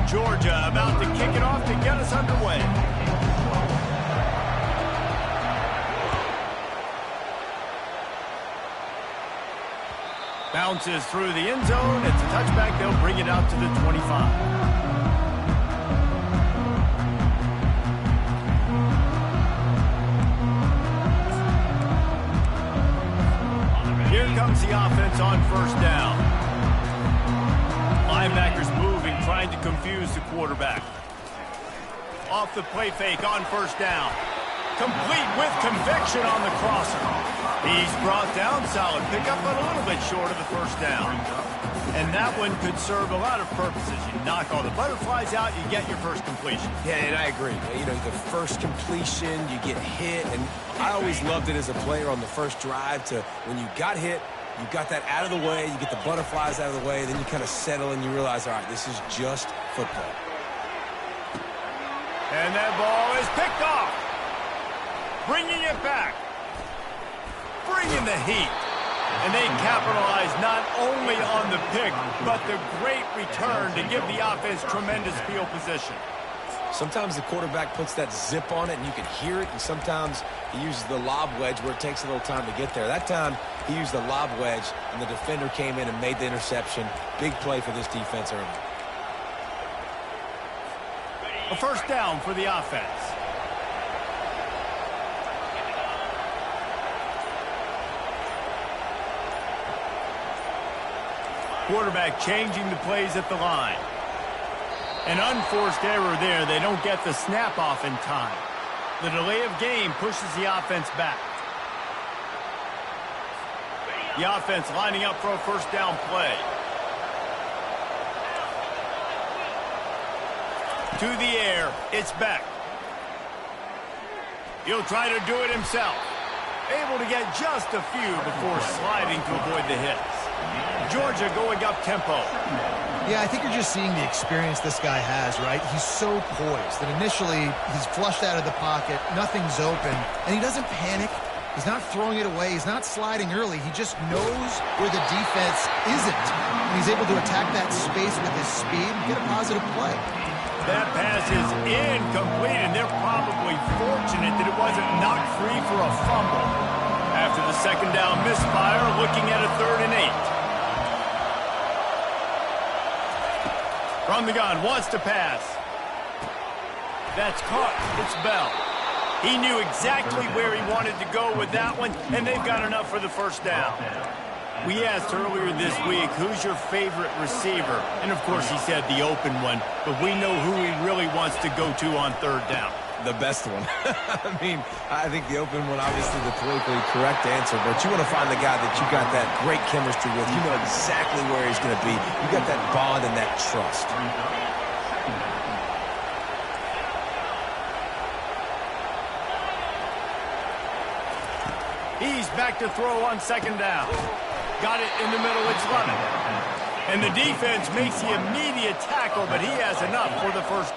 Georgia about to kick it off to get us underway. Bounces through the end zone. It's a touchback. They'll bring it out to the 25. Here comes the offense on first down. Linebackers moving, trying to confuse the quarterback. Off the play fake on first down. Complete with conviction on the crosser. He's brought down, solid pickup, but a little bit short of the first down. And that one could serve a lot of purposes. You knock all the butterflies out, you get your first completion. Yeah, and I agree. You know, the first completion, you get hit, and I always loved it as a player on the first drive to when you got hit, you got that out of the way, you get the butterflies out of the way, then you kind of settle and you realize, all right, this is just football. And that ball is picked off. Bringing it back. Bringing the heat. And they capitalize not only on the pick, but the great return to give the offense tremendous field position. Sometimes the quarterback puts that zip on it and you can hear it, and sometimes he uses the lob wedge where it takes a little time to get there. That time he used the lob wedge and the defender came in and made the interception. Big play for this defense early. A first down for the offense. Quarterback changing the plays at the line. An unforced error there. They don't get the snap off in time. The delay of game pushes the offense back. The offense lining up for a first down play. To the air, it's Bigg. He'll try to do it himself. Able to get just a few before sliding to avoid the hits. Georgia going up tempo. Yeah, I think you're just seeing the experience this guy has, right? He's so poised that initially he's flushed out of the pocket, nothing's open, and he doesn't panic. He's not throwing it away. He's not sliding early. He just knows where the defense isn't. And he's able to attack that space with his speed and get a positive play. That pass is incomplete, and they're probably fortunate that it wasn't knocked free for a fumble. After the second down misfire, looking at a 3rd and 8. From the gun, wants to pass. That's caught. It's Bell. He knew exactly where he wanted to go with that one, and they've got enough for the first down. We asked earlier this week, who's your favorite receiver? And, of course, he said the open one, but we know who he really wants to go to on 3rd down. The best one. I mean, I think the open one, obviously the politically correct answer, but you want to find the guy that you got that great chemistry with. You know exactly where he's going to be. You got that bond and that trust. He's back to throw on 2nd down. Got it in the middle, it's Levin. And the defense makes the immediate tackle, but he has enough for the first.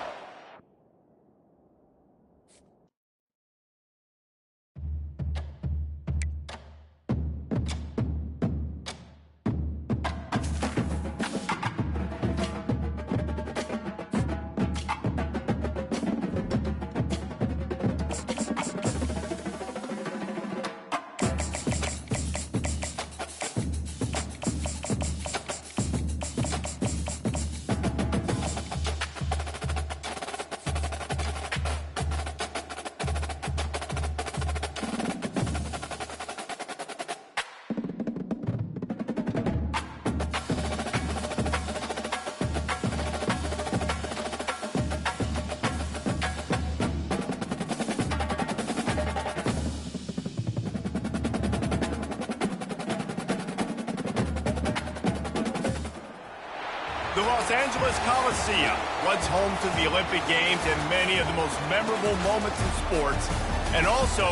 The Los Angeles Coliseum, once home to the Olympic Games and many of the most memorable moments in sports, and also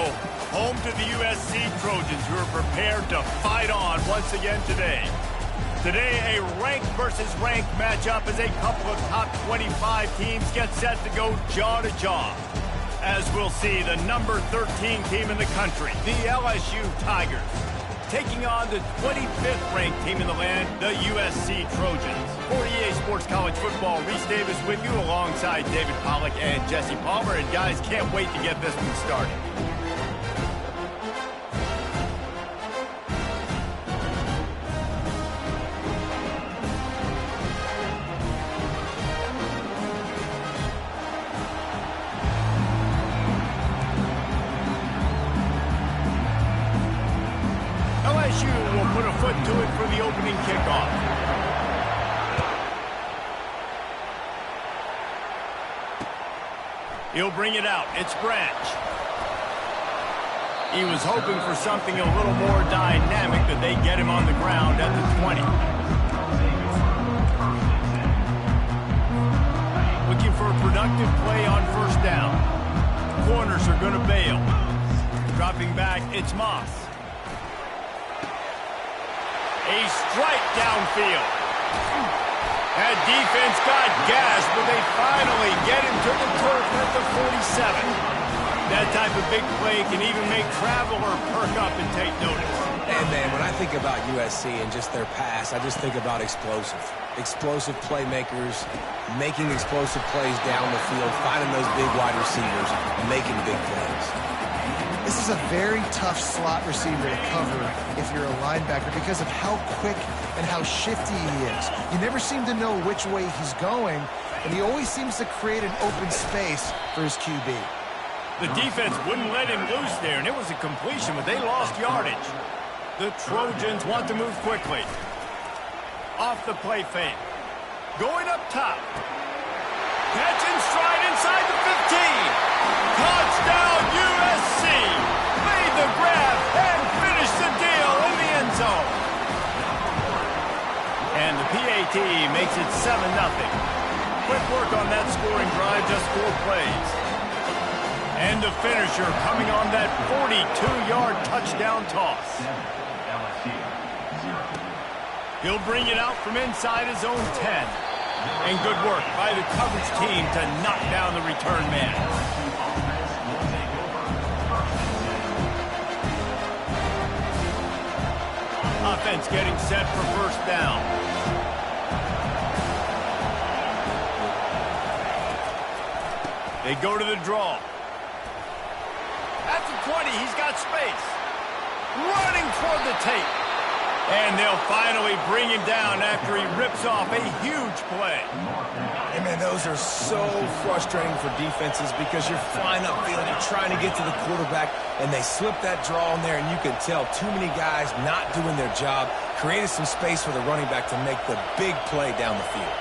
home to the USC Trojans, who are prepared to fight on once again today. Today, a ranked versus ranked matchup as a couple of top 25 teams get set to go jaw to jaw. As we'll see, the number 13 team in the country, the LSU Tigers, taking on the 25th ranked team in the land, the USC Trojans. 48 Sports College Football, Reese Davis with you alongside David Pollack and Jesse Palmer. And guys, can't wait to get this one started. LSU will put a foot to it for the opening kickoff. He'll bring it out. It's Branch. He was hoping for something a little more dynamic, that they get him on the ground at the 20. Looking for a productive play on first down. Corners are going to bail. Dropping back, it's Moss. A strike downfield. That defense got gas, but they finally get him to the turf at the 47. That type of big play can even make Traveler perk up and take notice. And, man, when I think about USC and just their pass, I just think about explosive. Explosive playmakers, making explosive plays down the field, finding those big wide receivers, and making big plays. This is a very tough slot receiver to cover if you're a linebacker because of how quick and how shifty he is. You never seem to know which way he's going, and he always seems to create an open space for his QB. The defense wouldn't let him loose there, and it was a completion, but they lost yardage. The Trojans want to move quickly. Off the play fake. Going up top. Catch and stride inside the 15. Touchdown USC. Made the grab and finished the deal in the end zone. And the PAT makes it 7-0. Quick work on that scoring drive, just 4 plays. And the finisher coming on that 42-yard touchdown toss. He'll bring it out from inside his own 10. And good work by the coverage team to knock down the return man. Offense getting set for first down. They go to the draw. At the 20, he's got space. Running toward the tape. And they'll finally bring him down after he rips off a huge play. And, man, those are so frustrating for defenses because you're flying upfield, you're trying to get to the quarterback, and they slip that draw in there, and you can tell too many guys not doing their job, created some space for the running back to make the big play down the field.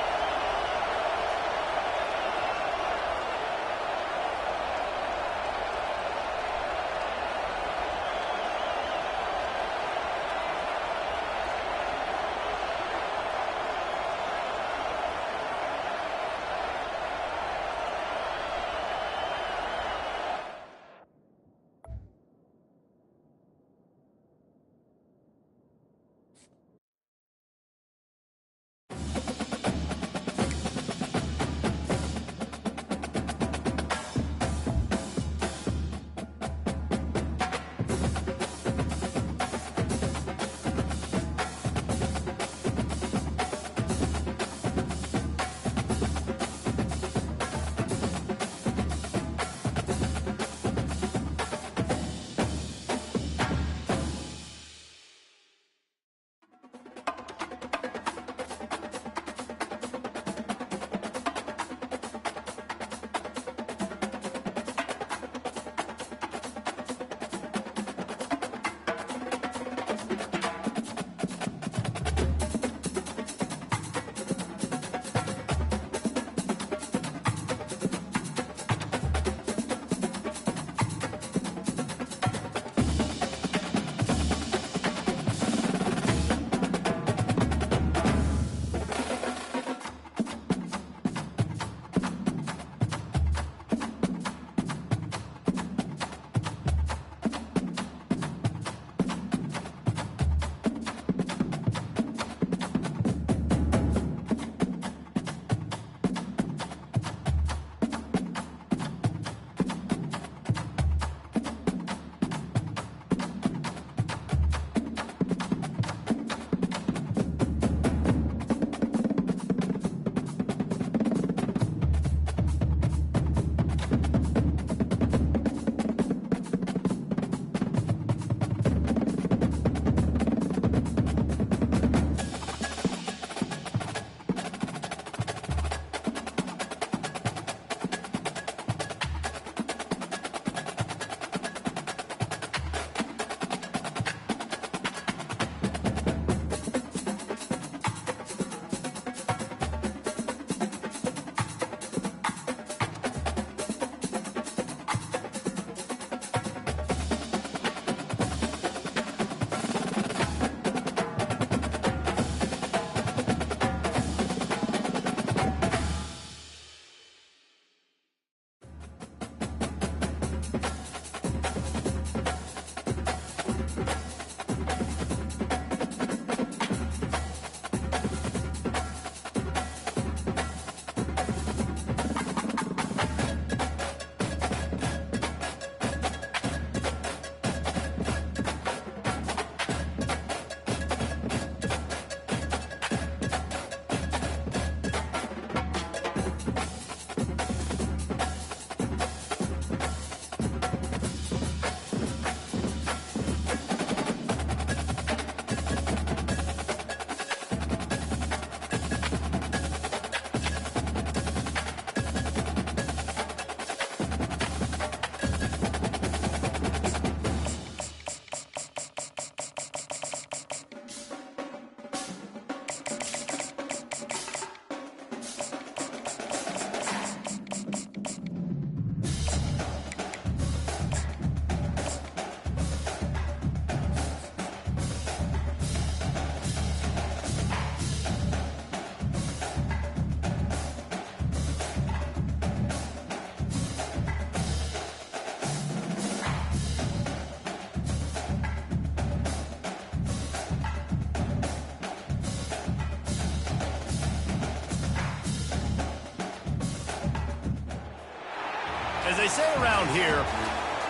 As they say around here,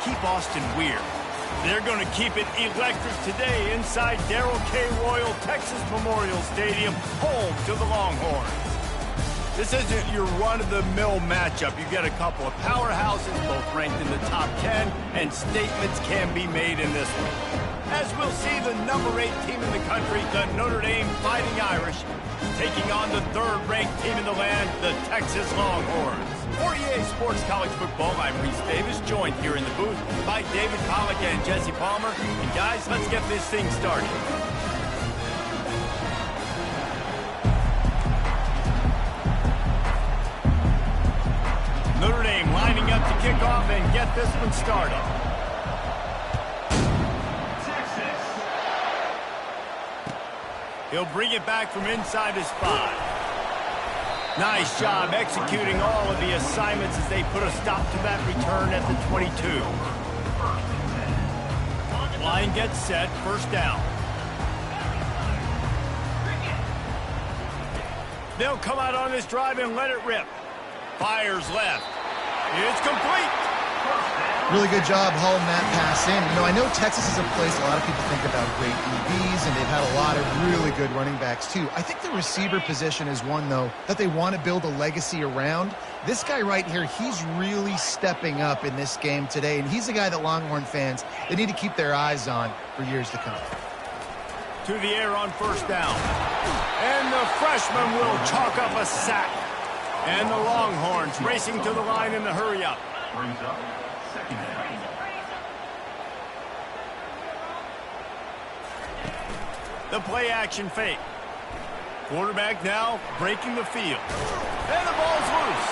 keep Austin weird. They're going to keep it electric today inside Darrell K. Royal Texas Memorial Stadium, home to the Longhorns. This isn't your run-of-the-mill matchup. You get a couple of powerhouses, both ranked in the top 10, and statements can be made in this one. As we'll see the number 8 team in the country, the Notre Dame Fighting Irish, taking on the 3rd-ranked team in the land, the Texas Longhorns. For EA Sports College Football, I'm Reese Davis, joined here in the booth by David Pollack and Jesse Palmer. And guys, let's get this thing started. Notre Dame lining up to kick off and get this one started. He'll bring it back from inside his 5. Nice job executing all of the assignments as they put a stop to that return at the 22. Line gets set, first down. They'll come out on this drive and let it rip. Fires left. It's complete. Really good job hauling that pass in. You know, I know Texas is a place a lot of people think about great DBs, and they've had a lot of really good running backs, too. I think the receiver position is one, though, that they want to build a legacy around. This guy right here, he's really stepping up in this game today, and he's a guy that Longhorn fans, they need to keep their eyes on for years to come. To the air on first down. And the freshman will chalk up a sack. And the Longhorns racing to the line in the hurry-up. The play-action fake. Quarterback now breaking the field. And the ball's loose.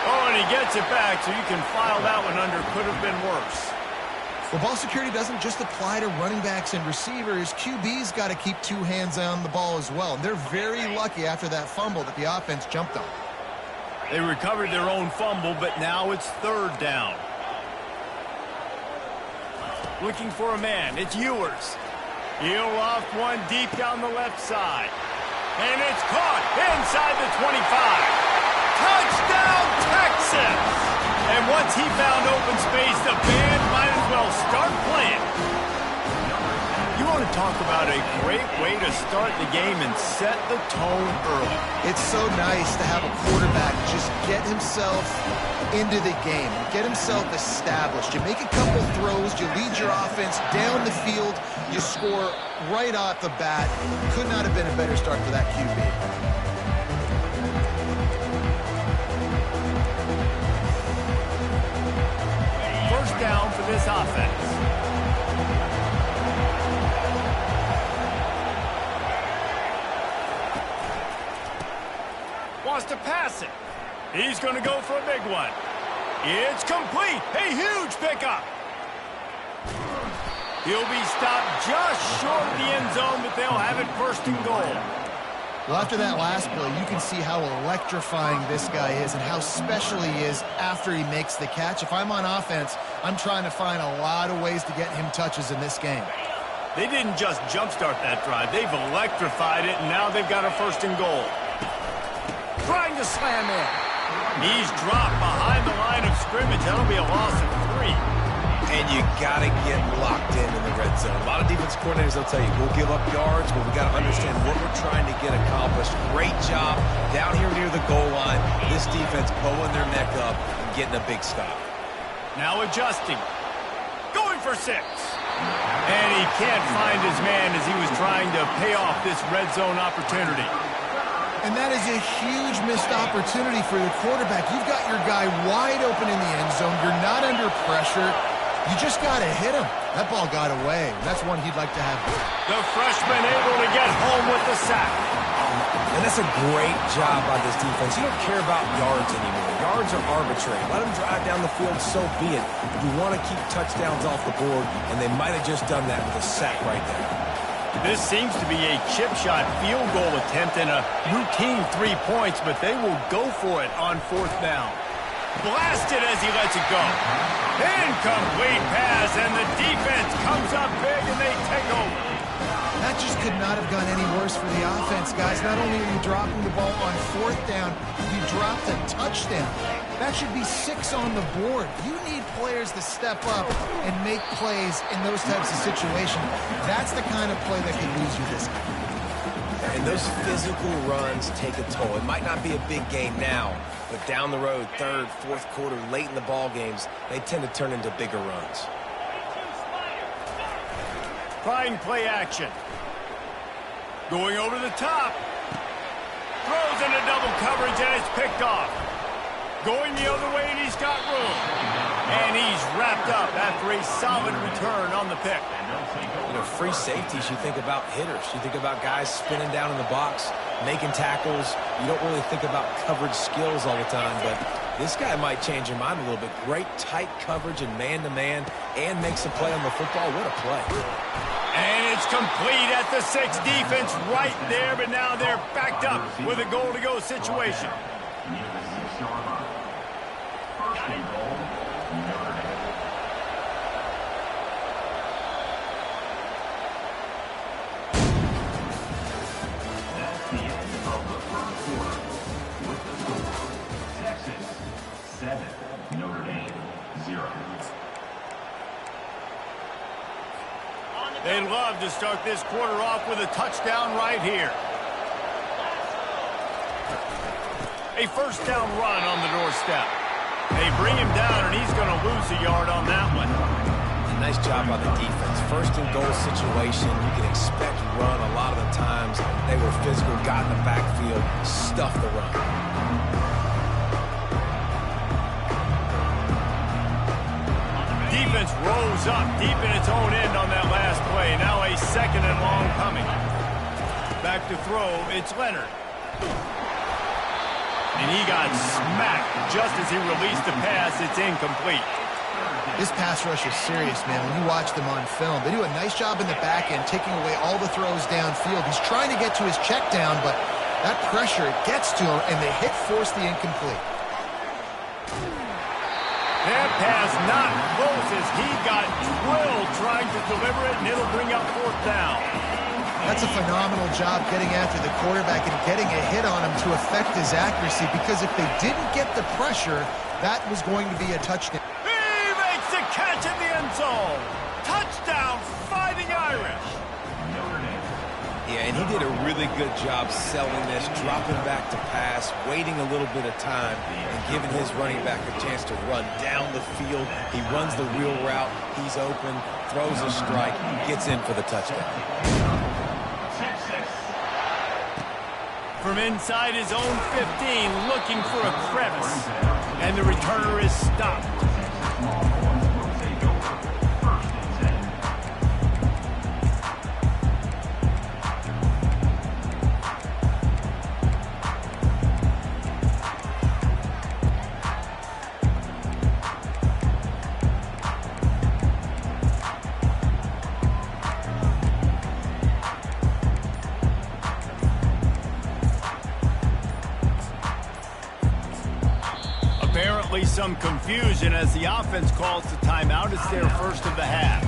Oh, and he gets it back, so you can file that one under. Could have been worse. Well, ball security doesn't just apply to running backs and receivers. QB's got to keep 2 hands on the ball as well. And they're very lucky after that fumble that the offense jumped on. They recovered their own fumble, but now it's 3rd down. Looking for a man. It's Ewers. He'll loft one deep down the left side. And it's caught inside the 25. Touchdown, Texas! And once he found open space, the band might as well start playing. You want to talk about a great way to start the game and set the tone early. It's so nice to have a quarterback just get himself into the game, get himself established. You make a couple throws, you lead your offense down the field, you score right off the bat. Could not have been a better start for that QB. First down for this offense. Wants to pass it. He's going to go for a big one. It's complete. A huge pickup. He'll be stopped just short of the end zone, but they'll have it 1st and goal. Well, after that last play, you can see how electrifying this guy is and how special he is after he makes the catch. If I'm on offense, I'm trying to find a lot of ways to get him touches in this game. They didn't just jumpstart that drive. They've electrified it, and now they've got a 1st and goal. Trying to slam in. He's dropped behind the line of scrimmage. That'll be a loss of 3. And you got to get locked in the red zone. A lot of defense coordinators, they'll tell you, we'll give up yards, but we got to understand what we're trying to get accomplished. Great job down here near the goal line. This defense bowing their neck up and getting a big stop. Now adjusting. Going for 6. And he can't find his man as he was trying to pay off this red zone opportunity. And that is a huge missed opportunity for the quarterback. You've got your guy wide open in the end zone. You're not under pressure. You just got to hit him. That ball got away. That's one he'd like to have. The freshman able to get home with the sack. And that's a great job by this defense. You don't care about yards anymore. Yards are arbitrary. Let them drive down the field, so be it. You want to keep touchdowns off the board, and they might have just done that with a sack right there. This seems to be a chip shot field goal attempt and a routine 3 points, but they will go for it on 4th down. Blasted as he lets it go. Incomplete pass, and the defense comes up big, and they take over. That just could not have gone any worse for the offense, guys. Not only are you dropping the ball on 4th down, you dropped a touchdown. That should be 6 on the board. You need players to step up and make plays in those types of situations. That's the kind of play that could lose you this game. And those physical runs take a toll. It might not be a big game now, but down the road, 3rd, 4th quarter, late in the ball games, they tend to turn into bigger runs. Trying play action. Going over the top. Throws into double coverage, and it's picked off. Going the other way, and he's got room. And he's wrapped up after a solid return on the pick. You know, free safeties, you think about hitters. You think about guys spinning down in the box, making tackles. You don't really think about coverage skills all the time, but this guy might change your mind a little bit. Great tight coverage and man-to-man, and makes a play on the football. What a play. And it's complete at the 6. Defense right there, but now they're backed up with a goal-to-go situation. They'd love to start this quarter off with a touchdown right here. A 1st down run on the doorstep. They bring him down, and he's going to lose a yard on that one. A nice job by the defense. 1st and goal situation. You can expect run a lot of the times. They were physical, got in the backfield, stuffed the run. Defense rolls up deep in its own end on that last play. Now a 2nd and long coming. Back to throw, it's Leonard. And he got smacked just as he released the pass. It's incomplete. This pass rush is serious, man. When you watch them on film, they do a nice job in the back end, taking away all the throws downfield. He's trying to get to his check down, but that pressure gets to him, and they force the incomplete. That pass not close as he got drilled trying to deliver it, and it'll bring up 4th down. That's a phenomenal job getting after the quarterback and getting a hit on him to affect his accuracy, because if they didn't get the pressure, that was going to be a touchdown. He makes the catch in the end zone. Touchdown, Fighting Irish. Yeah, and he did a really good job selling this, dropping back to pass, waiting a little bit of time, and giving his running back a chance to run down the field. He runs the wheel route. He's open, throws a strike, gets in for the touchdown. From inside his own 15, looking for a crevice. And the returner is stopped. Apparently some confusion as the offense calls the timeout. It's their 1st of the half.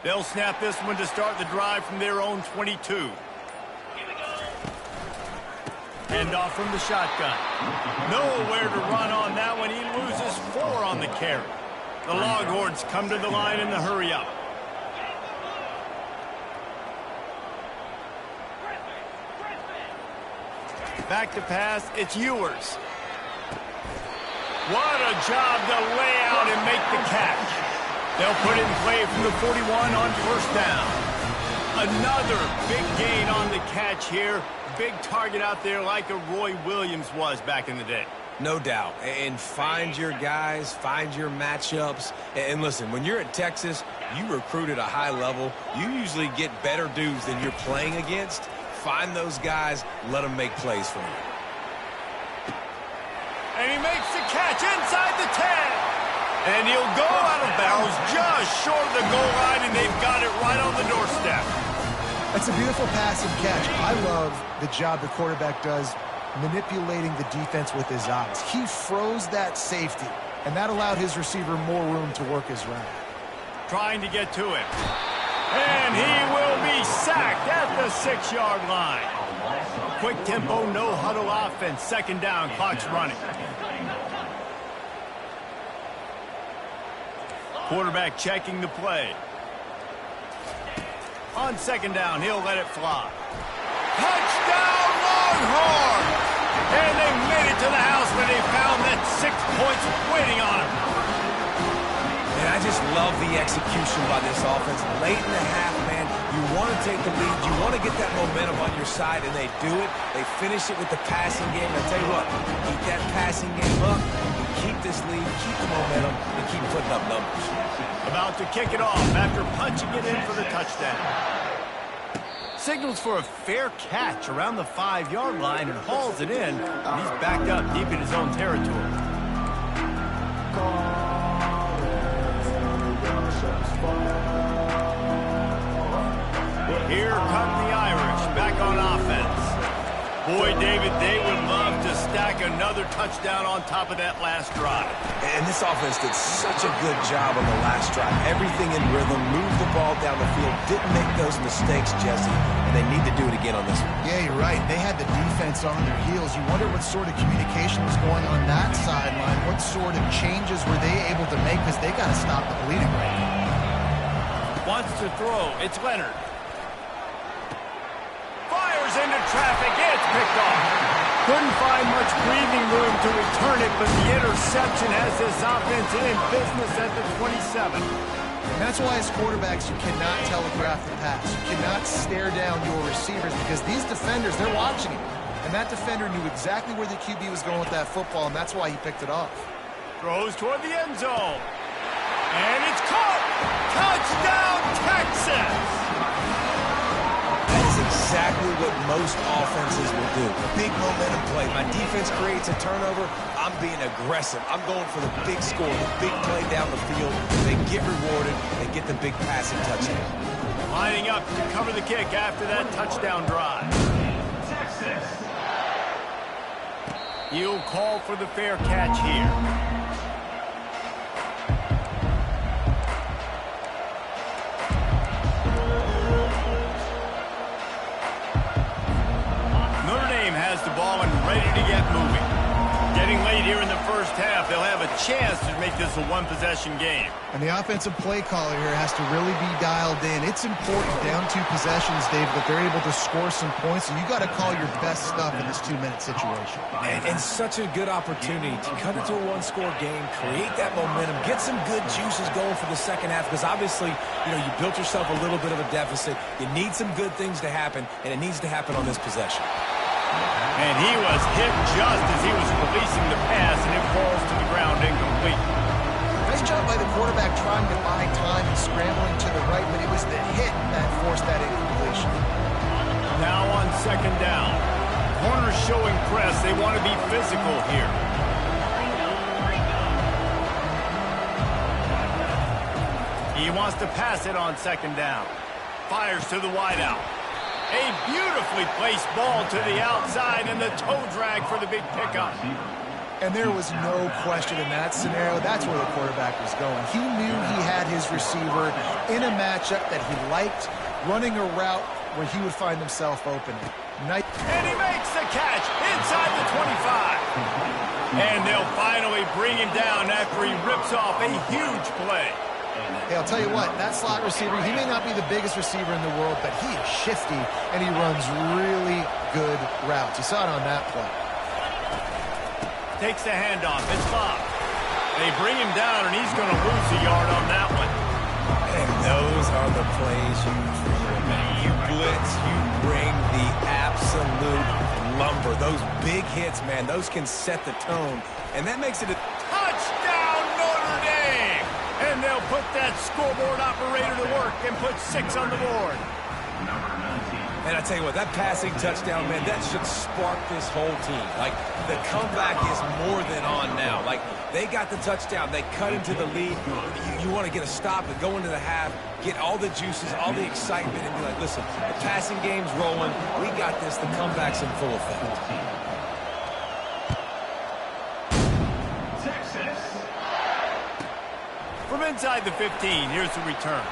They'll snap this one to start the drive from their own 22. Hand off from the shotgun. Nowhere to run on that one. He loses 4 on the carry. The Longhorns come to the line in the hurry-up. Back to pass. It's Ewers. What a job to lay out and make the catch. They'll put it in play from the 41 on 1st down. Another big gain on the catch here. Big target out there like a Roy Williams was back in the day. No doubt. And find your guys, find your matchups. And listen, when you're at Texas, you recruit at a high level. You usually get better dudes than you're playing against. Find those guys, let them make plays for you. And he makes the catch inside the 10. And he'll go out of bounds just short of the goal line, and they've got it right on the doorstep. That's a beautiful pass and catch. I love the job the quarterback does manipulating the defense with his eyes. He froze that safety, and that allowed his receiver more room to work his route. Trying to get to him. And he will be sacked at the 6-yard line. Quick tempo, no huddle offense. Second down, clock's running. Quarterback checking the play. On second down, he'll let it fly. Touchdown, Longhorn! And they made it to the house when they found that 6 points waiting on him. And I just love the execution by this offense. Late in the half, man, you want to take the lead. You want to get that momentum on your side, and they do it. They finish it with the passing game. I'll tell you what, keep that passing game up, keep this lead, keep the momentum, and keep putting up numbers. About to kick it off after punching it in for the touchdown. Signals for a fair catch around the 5-yard line and hauls it in. He's backed up deep in his own territory. Here come the Irish back on offense. Boy, David, they would love to stack another touchdown on top of that last drive. And this offense did such a good job on the last drive. Everything in rhythm, moved the ball down the field, didn't make those mistakes, Jesse, and they need to do it again on this one. Yeah, you're right. They had the defense on their heels. You wonder what sort of communication was going on that sideline. What sort of changes were they able to make, because they got to stop the bleeding right now. Wants to throw. It's Leonard. Fires into traffic. It's picked off. Couldn't find much breathing room to return it, but the interception has this offense in business at the 27. And that's why as quarterbacks, you cannot telegraph the pass. You cannot stare down your receivers, because these defenders, they're watching it. And that defender knew exactly where the QB was going with that football, and that's why he picked it off. Throws toward the end zone. And it's caught. Touchdown, Texas! That is exactly what most offenses will do. Big momentum play. My defense creates a turnover. I'm being aggressive. I'm going for the big score, the big play down the field. They get rewarded. They get the big passing touchdown. Lining up to cover the kick after that touchdown drive. He'll call for the fair catch here. Has the ball and ready to get moving. Getting late here in the first half, they'll have a chance to make this a one-possession game. And the offensive play caller here has to really be dialed in. It's important down 2 possessions, Dave, that they're able to score some points, and you got to call your best stuff in this 2-minute situation. And such a good opportunity to cut it to a 1-score game, create that momentum, get some good juices going for the second half, because obviously, you know, you built yourself a little bit of a deficit. You need some good things to happen, and it needs to happen on this possession. And he was hit just as he was releasing the pass, and it falls to the ground incomplete. Nice job by the quarterback trying to buy time and scrambling to the right, but it was the hit that forced that incompletion. Now on second down. Corners showing press. They want to be physical here. He wants to pass it on second down. Fires to the wideout. A beautifully placed ball to the outside, and the toe drag for the big pickup. And there was no question in that scenario. That's where the quarterback was going. He knew he had his receiver in a matchup that he liked, running a route where he would find himself open. And he makes the catch inside the 25. And they'll finally bring him down after he rips off a huge play. Hey, I'll tell you what, that slot receiver, he may not be the biggest receiver in the world, but he is shifty, and he runs really good routes. You saw it on that play. Takes the handoff. It's Bob. They bring him down, and he's going to lose a yard on that one. And those are the plays you dream about. You blitz, you bring the absolute lumber. Those big hits, man, those can set the tone, and that makes it a touchdown, Notre Dame! And they'll put that scoreboard operator to work and put 6 on the board. And I tell you what, that passing touchdown, man, that should spark this whole team. Like, the comeback is more than on now. Like, they got the touchdown. They cut into the lead. You want to get a stop and go into the half, get all the juices, all the excitement, and be like, listen, the passing game's rolling. We got this. The comeback's in full effect. From inside the 15, here's the return.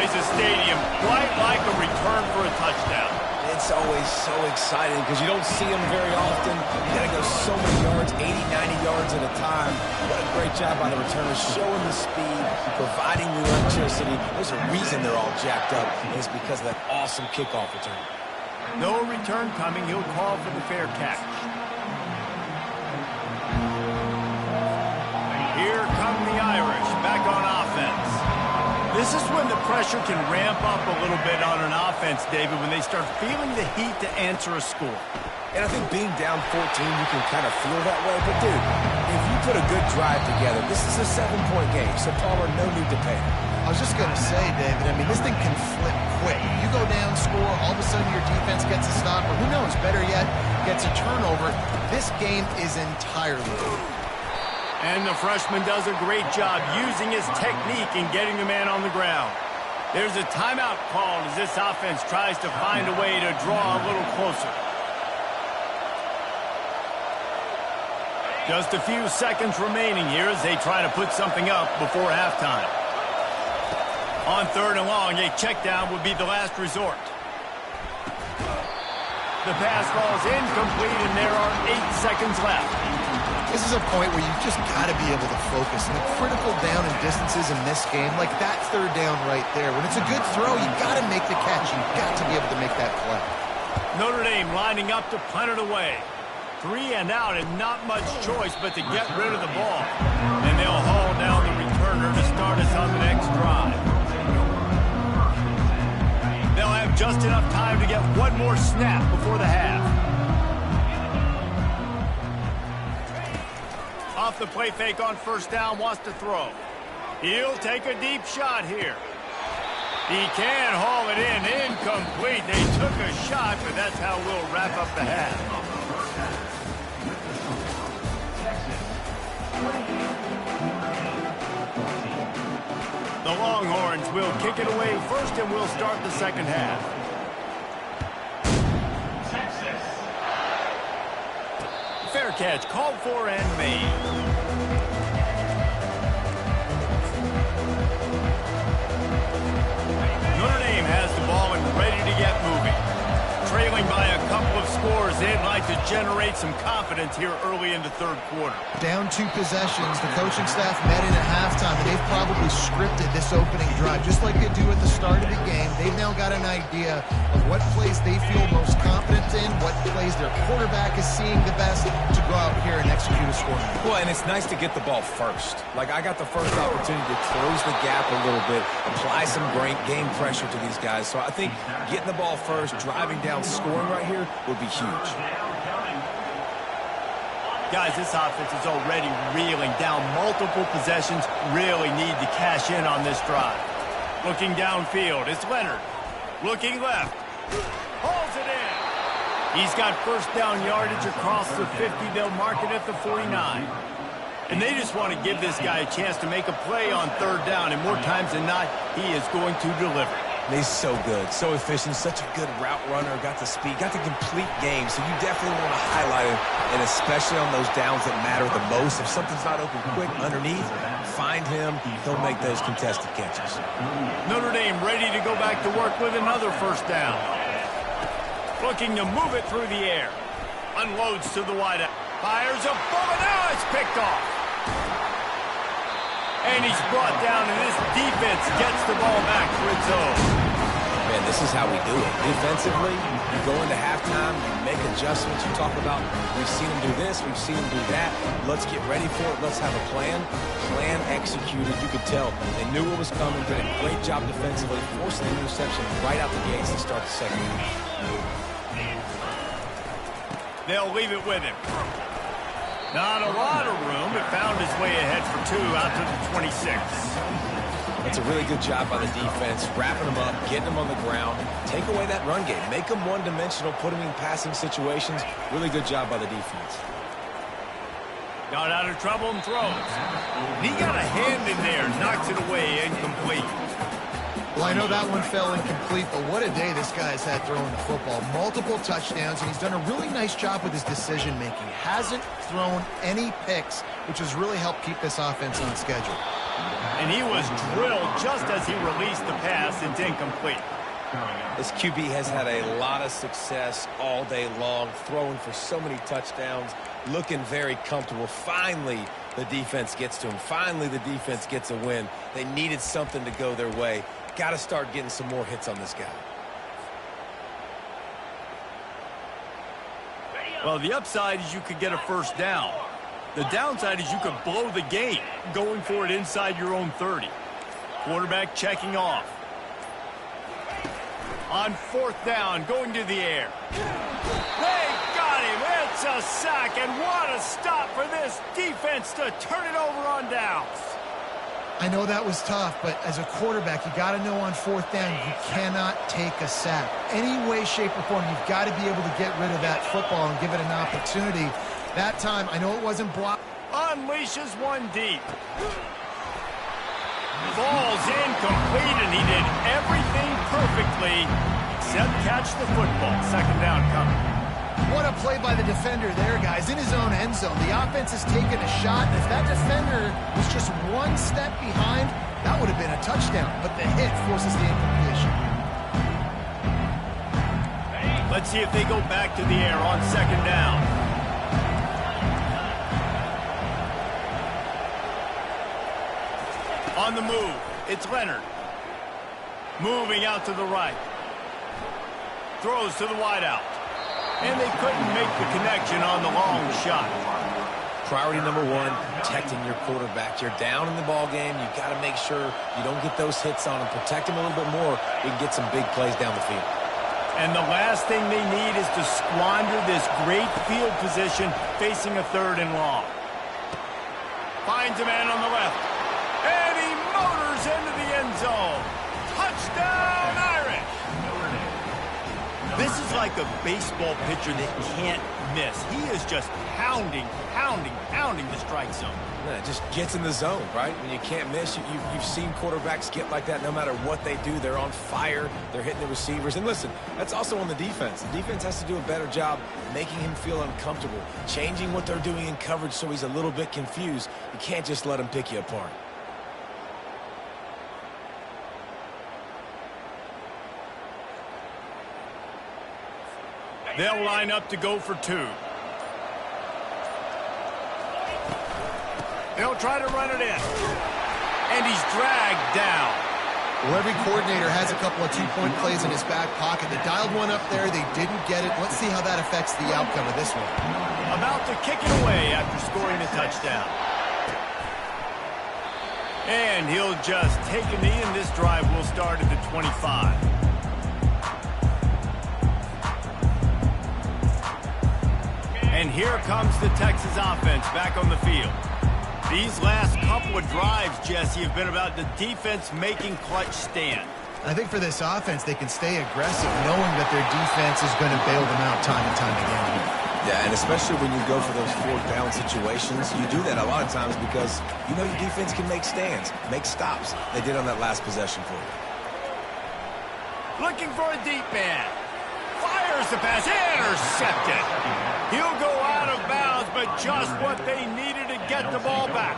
The stadium quite like a return for a touchdown. It's always so exciting because you don't see them very often. You got to go so many yards, 80, 90 yards at a time. What a great job by the returners, showing the speed, providing the electricity. There's a reason they're all jacked up, and it's because of that awesome kickoff return. No return coming. He'll call for the fair catch. Here come the Irish back on offense. This is when the pressure can ramp up a little bit on an offense, David, when they start feeling the heat to answer a score. And I think being down 14, you can kind of feel that way. But, dude, if you put a good drive together, this is a 7-point game. So, Palmer, no need to panic. I was just going to say, David, I mean, this thing can flip quick. You go down, score, all of a sudden your defense gets a stop, or who knows, better yet, gets a turnover. This game is entirely over. And the freshman does a great job using his technique and getting the man on the ground. There's a timeout called as this offense tries to find a way to draw a little closer. Just a few seconds remaining here as they try to put something up before halftime. On 3rd and long, a check down would be the last resort. The pass falls incomplete, and there are 8 seconds left. This is a point where you've just got to be able to focus. And the critical down and distances in this game, like that 3rd down right there, when it's a good throw, you got to make the catch. You've got to be able to make that play. Notre Dame lining up to punt it away. 3 and out, and not much choice but to get rid of the ball. And they'll haul down the returner to start us on the next drive. They'll have just enough time to get one more snap before the half. Off the play fake on 1st down, wants to throw. He'll take a deep shot here. He can haul it in, incomplete. They took a shot, but that's how we'll wrap up the half. The Longhorns will kick it away first, and we'll start the second half. Fair catch called for and made. Notre Dame has the ball and ready to get moving. Trailing by a couple of scores, they'd like to generate some confidence here early in the 3rd quarter. Down 2 possessions, the coaching staff met in at halftime, and they've probably scripted this opening drive. Just like they do at the start of the game, they've now got an idea of what plays they feel most confident in, what plays their quarterback is seeing the best to go out here and execute a score. Well, and it's nice to get the ball first. Like, I got the first opportunity to close the gap a little bit, apply some great game pressure to these guys. So I think getting the ball first, driving down, scoring right here would be huge. Guys, this offense is already reeling down multiple possessions. Really need to cash in on this drive. Looking downfield, it's Leonard. Looking left. Hauls it in. He's got 1st down yardage across the 50. They'll mark it at the 49. And they just want to give this guy a chance to make a play on 3rd down. And more times than not, he is going to deliver. He's so good, so efficient, such a good route runner, got the speed, got the complete game, so you definitely want to highlight him, and especially on those downs that matter the most. If something's not open quick underneath, find him, he'll make those contested catches. Notre Dame ready to go back to work with another 1st down. Looking to move it through the air. Unloads to the wideout. Fires a bullet, now it's picked off. And he's brought down, and this defense gets the ball back for its own. Man, And this is how we do it. Defensively, you go into halftime, you make adjustments. You talk about, we've seen them do this, we've seen them do that. Let's get ready for it. Let's have a plan. Plan executed. You could tell they knew what was coming. Did a great job defensively, forcing the interception right out the gates to start the second half. They'll leave it with him. Not a lot of room, but found his way ahead for 2 out to the 26. That's a really good job by the defense, wrapping them up, getting them on the ground. Take away that run game. Make them one-dimensional, put them in passing situations. Really good job by the defense. Got out of trouble and throws. He got a hand in there, knocks it away, incomplete. Well, I know that one fell incomplete, but what a day this guy has had throwing the football. Multiple touchdowns, and he's done a really nice job with his decision-making. Hasn't thrown any picks, which has really helped keep this offense on schedule. And he was drilled just as he released the pass. It's incomplete. This QB has had a lot of success all day long, throwing for so many touchdowns, looking very comfortable. Finally, the defense gets to him. Finally, the defense gets a win. They needed something to go their way. Got to start getting some more hits on this guy. Well, the upside is you could get a first down. The downside is you could blow the game going for it inside your own 30. Quarterback checking off. On 4th down, going to the air. They got him. It's a sack, and what a stop for this defense to turn it over on downs. I know that was tough, but as a quarterback, you got to know on 4th down, you cannot take a sack. Any way, shape, or form, you've got to be able to get rid of that football and give it an opportunity. That time, I know it wasn't blocked. Unleashes one deep. Falls incomplete, and he did everything perfectly except catch the football. 2nd down coming. What a play by the defender there, guys, in his own end zone. The offense has taken a shot, and if that defender was just one step behind, that would have been a touchdown, but the hit forces the incompletion. Let's see if they go back to the air on 2nd down. On the move, it's Leonard. Moving out to the right. Throws to the wideout. And they couldn't make the connection on the long shot. Priority number 1, protecting your quarterback. You're down in the ball game. You've got to make sure you don't get those hits on him. Protect him a little bit more. You can get some big plays down the field. And the last thing they need is to squander this great field position facing a 3rd and long. Finds a man on the left. And he motors into the end zone. Touchdown, Irish! This is like a baseball pitcher that can't miss. He is just pounding the strike zone. Yeah, it just gets in the zone, right? When you can't miss, you've seen quarterbacks get like that no matter what they do. They're on fire. They're hitting the receivers. And listen, that's also on the defense. The defense has to do a better job making him feel uncomfortable, changing what they're doing in coverage so he's a little bit confused. You can't just let him pick you apart. They'll line up to go for 2. They'll try to run it in. And he's dragged down. Well, every coordinator has a couple of 2-point plays in his back pocket. They dialed one up there. They didn't get it. Let's see how that affects the outcome of this one. About to kick it away after scoring the touchdown. And he'll just take a knee, and this drive will start at the 25. And here comes the Texas offense back on the field. These last couple of drives, Jesse, have been about the defense making clutch stand. I think for this offense, they can stay aggressive knowing that their defense is going to bail them out time and time again. Yeah, and especially when you go for those 4th down situations, you do that a lot of times because you know your defense can make stands, make stops. They did on that last possession for you. Looking for a deep man. Fires the pass. Intercepted. He'll go out of bounds, but just what they needed to get the ball back.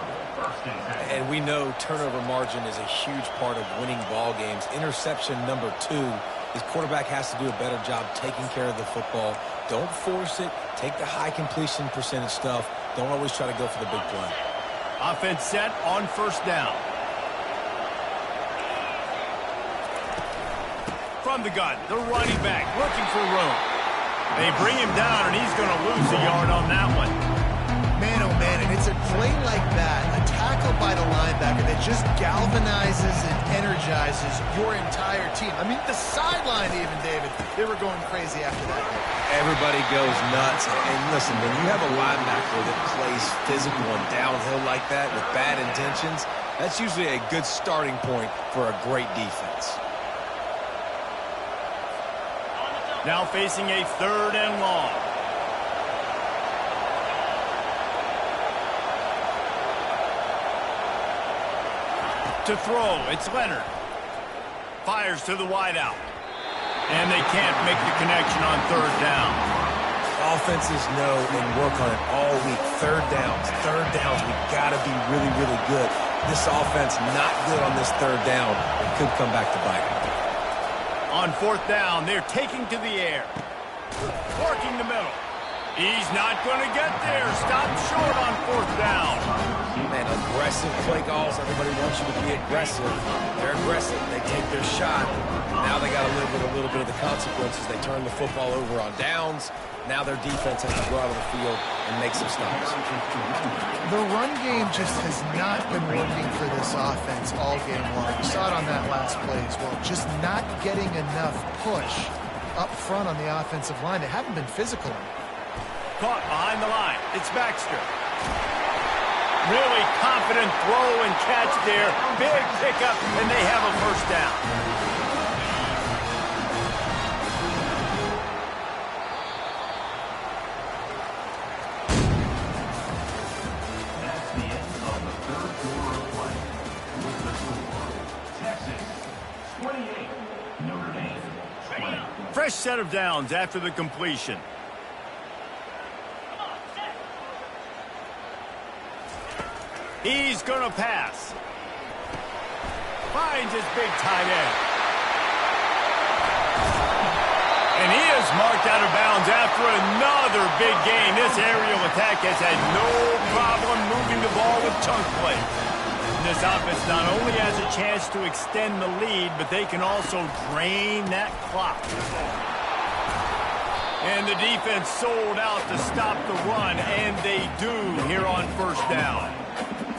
And we know turnover margin is a huge part of winning ball games. Interception number 2. His quarterback has to do a better job taking care of the football. Don't force it. Take the high completion percentage stuff. Don't always try to go for the big play. Offense set on 1st down. from the gun. The running back looking for room. They bring him down, and he's going to lose a yard on that one. Man, oh man, and it's a play like that, a tackle by the linebacker that just galvanizes and energizes your entire team. I mean, the sideline even, David, they were going crazy after that. Everybody goes nuts. And listen, when you have a linebacker that plays physical and downhill like that with bad intentions, that's usually a good starting point for a great defense. Now facing a 3rd and long. To throw, it's Leonard. Fires to the wideout. And they can't make the connection on 3rd down. Offenses know and work on it all week. Third downs, we got to be really, really good. This offense not good on this 3rd down. It could come back to bite them. On 4th down, they're taking to the air. Working the middle. He's not going to get there. Stop short on 4th down. Man, aggressive play calls. Everybody wants you to be aggressive. They're aggressive. They take their shot. Now they got to live with a little bit of the consequences. They turn the football over on downs. Now their defense has to go out on the field and make some stops. The run game just has not been working for this offense all game long. You saw it on that last play as well. Just not getting enough push up front on the offensive line. They haven't been physical. Caught behind the line. It's Baxter. Really confident throw and catch there. Big pickup, and they have a 1st down. That's the end of the 3rd quarter of play. With the score, Texas 28, Notre Dame 20. Fresh set of downs after the completion. He's going to pass. Finds his big tight end. And he is marked out of bounds after another big gain. This aerial attack has had no problem moving the ball with chunk play. And this offense not only has a chance to extend the lead, but they can also drain that clock. And the defense sold out to stop the run, and they do here on 1st down.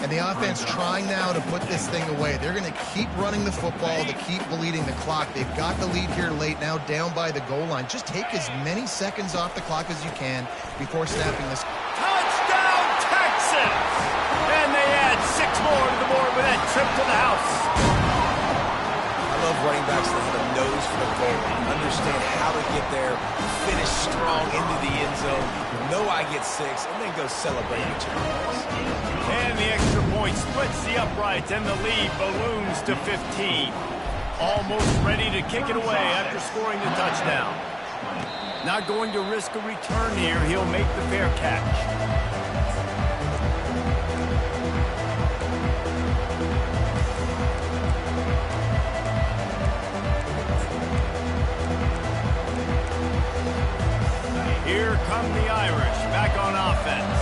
And the offense trying now to put this thing away. They're going to keep running the football to keep bleeding the clock. They've got the lead here late, now down by the goal line. Just take as many seconds off the clock as you can before snapping this. Touchdown, Texas! And they add 6 more to the board with that trip to the house. I love running backs that have a nose for the goal, understand how to get there, finish strong into the end zone, know I get 6, and then go celebrate with your guys. And the extra point splits the uprights, and the lead balloons to 15. Almost ready to kick it away after scoring the touchdown. Not going to risk a return here. He'll make the fair catch. Here come the Irish, back on offense.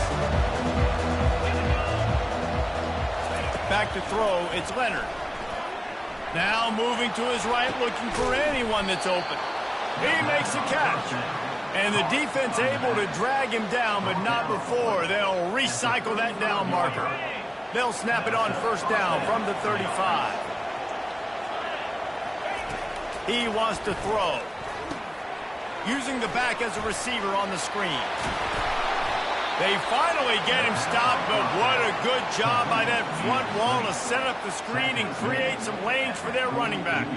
Back to throw, it's Leonard. Now moving to his right, looking for anyone that's open. He makes a catch. And the defense able to drag him down, but not before. They'll recycle that down marker. They'll snap it on 1st down from the 35. He wants to throw. Using the back as a receiver on the screen. They finally get him stopped, but what a good job by that front wall to set up the screen and create some lanes for their running back.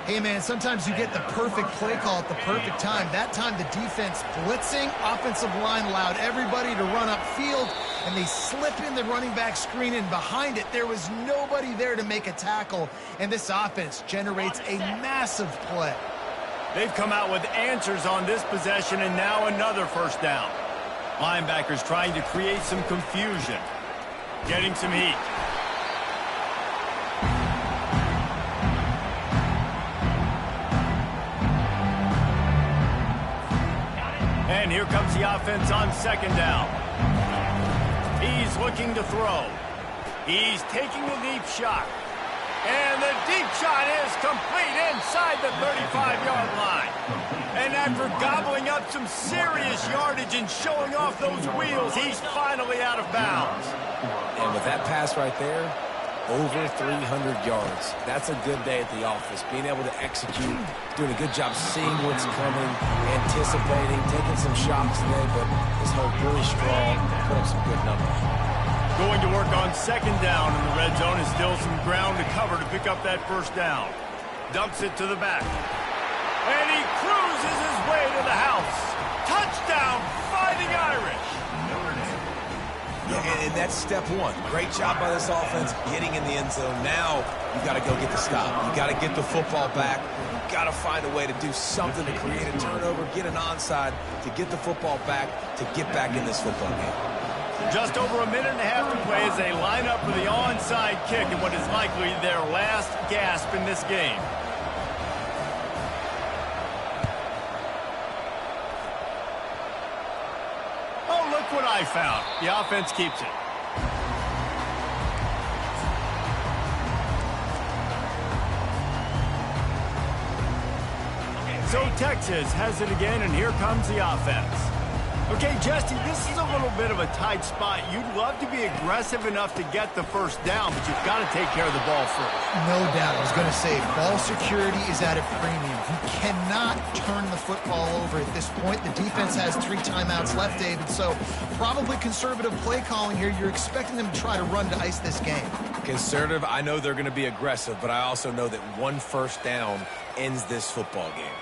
Hey, man, sometimes you get the perfect play call at the perfect time. That time the defense blitzing, offensive line allowed everybody to run upfield, and they slip in the running back screen, and behind it there was nobody there to make a tackle, and this offense generates a massive play. They've come out with answers on this possession, and now another 1st down. Linebackers trying to create some confusion. Getting some heat. And here comes the offense on 2nd down. He's looking to throw. He's taking the deep shot. And the deep shot is complete inside the 35-yard line. And after gobbling up some serious yardage and showing off those wheels, he's finally out of bounds. And with that pass right there, over 300 yards. That's a good day at the office. Being able to execute, doing a good job seeing what's coming, anticipating, taking some shots today, but this whole really strong, put up some good numbers. Going to work on second down in the red zone is still some ground to cover to pick up that first down. Dumps it to the back. And he cruises his way to the house. Touchdown, Fighting Irish. Yeah, and that's step one. Great job by this offense getting in the end zone. Now you got to go get the stop. You got to get the football back. You got to find a way to do something to create a turnover, get an onside, to get the football back, to get back in this football game. Just over a minute and a half to play as they line up for the onside kick in what is likely their last gasp in this game. Look what I found. The offense keeps it. So Texas has it again, and here comes the offense. Okay, Jesse, this is a little bit of a tight spot. You'd love to be aggressive enough to get the first down, but you've got to take care of the ball first. No doubt. I was going to say, ball security is at a premium. You cannot turn the football over at this point. The defense has 3 timeouts left, David, so probably conservative play calling here. You're expecting them to try to run to ice this game. Conservative, I know they're going to be aggressive, but I also know that one first down ends this football game.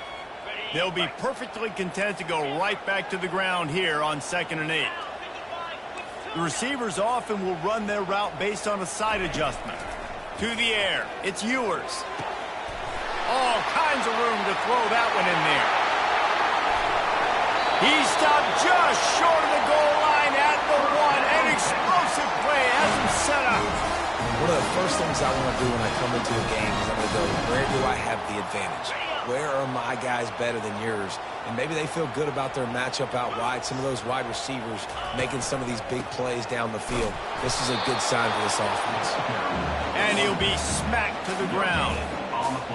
They'll be perfectly content to go right back to the ground here on 2nd and 8. The receivers often will run their route based on a side adjustment. To the air, it's Ewers. All kinds of room to throw that one in there. He stopped just short of the goal line at the 1. An explosive play has him set up. One of the first things I want to do when I come into a game is I'm going to go, where do I have the advantage? Where are my guys better than yours? And maybe they feel good about their matchup out wide. Some of those wide receivers making some of these big plays down the field. This is a good sign for this offense. And he'll be smacked to the ground.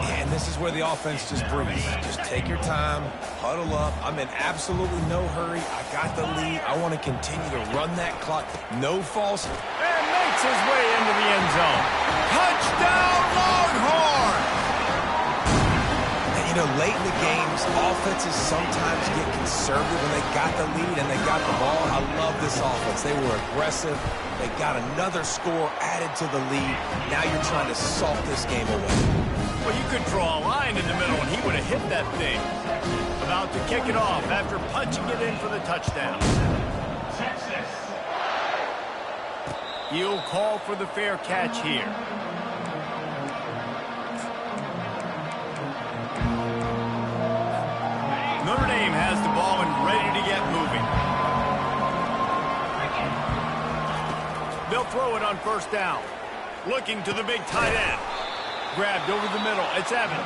And this is where the offense just breathes. Just take your time, huddle up. I'm in absolutely no hurry. I got the lead. I want to continue to run that clock. No false. And makes his way into the end zone. Touchdown, Longhorn! You know, late in the games, offenses sometimes get conservative when they got the lead and they got the ball. I love this offense. They were aggressive. They got another score added to the lead. Now you're trying to salt this game away. Well, you could draw a line in the middle and he would have hit that thing. About to kick it off after punching it in for the touchdown. Texas. He'll call for the fair catch here. Notre Dame has the ball and ready to get moving. They'll throw it on first down. Looking to the big tight end. Grabbed over the middle. It's Evans.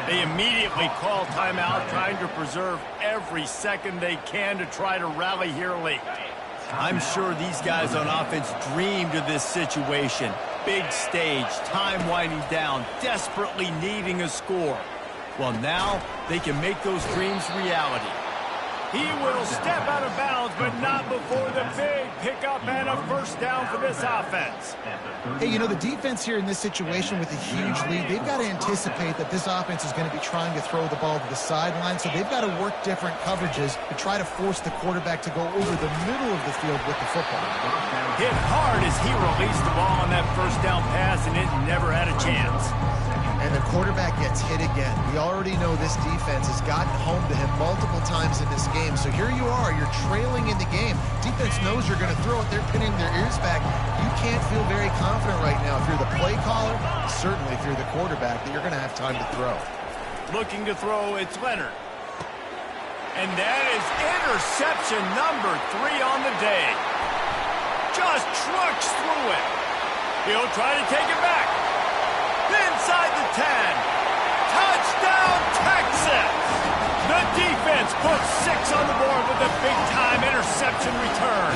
They immediately call timeout, trying to preserve every second they can to try to rally here late. I'm sure these guys on offense dreamed of this situation. Big stage, time winding down, desperately needing a score. Well, now they can make those dreams reality. He will step out of bounds, but not before the big pickup and a first down for this offense. Hey, you know, the defense here in this situation with a huge lead, they've got to anticipate that this offense is going to be trying to throw the ball to the sideline, so they've got to work different coverages to try to force the quarterback to go over the middle of the field with the football. Hit hard as he released the ball on that first down pass, and it never had a chance. And the quarterback gets hit again. We already know this defense has gotten home to him multiple times in this game. So here you are, you're trailing in the game. Defense knows you're going to throw it. They're pinning their ears back. You can't feel very confident right now if you're the play caller, certainly if you're the quarterback, that you're going to have time to throw. Looking to throw, it's Leonard. And that is interception number 3 on the day. Just trucks through it. He'll try to take it back. Inside the 10. Touchdown, Texas! The defense puts 6 on the board with a big-time interception return.